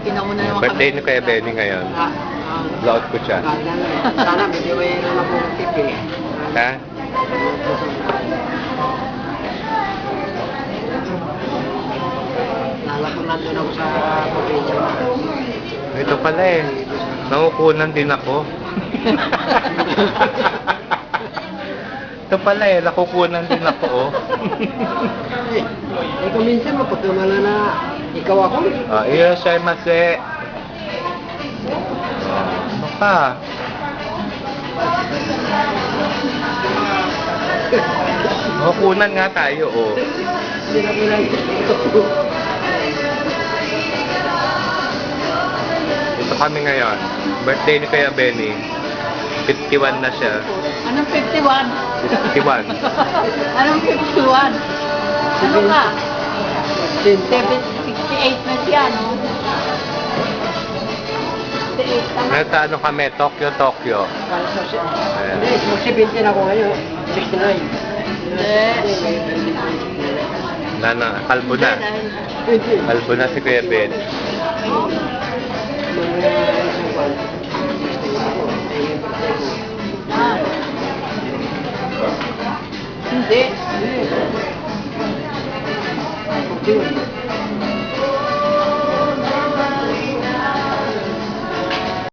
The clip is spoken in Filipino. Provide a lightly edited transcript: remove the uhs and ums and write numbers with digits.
Pinauna naman Birthday ni Kuya Benny ngayon. Laot ko siya. Sana medyo mayroon akong tip eh. Ha? Nalakon nandun ako sa probinsya. Ito pala eh. Nangukunan din ako. Ito pala eh. Nakukunan din ako oh. Eh kung minsan mapagkamala na ikaw ako. Irashaimase. Ano ka? Kukunan nga tayo oh. Hindi na bilang Ito kami ngayon. Birthday ni Kuya Benny. 51 na siya. Anong 51? 51. Anong 51? Ano ka? 68 na siya, no? 68 tama. Nasa ano kami? Tokyo. Hindi, mag-17 ako ngayon. 69. Nana, kalbo na. Kalbo na si Kuya Benny. Ah. Hindi.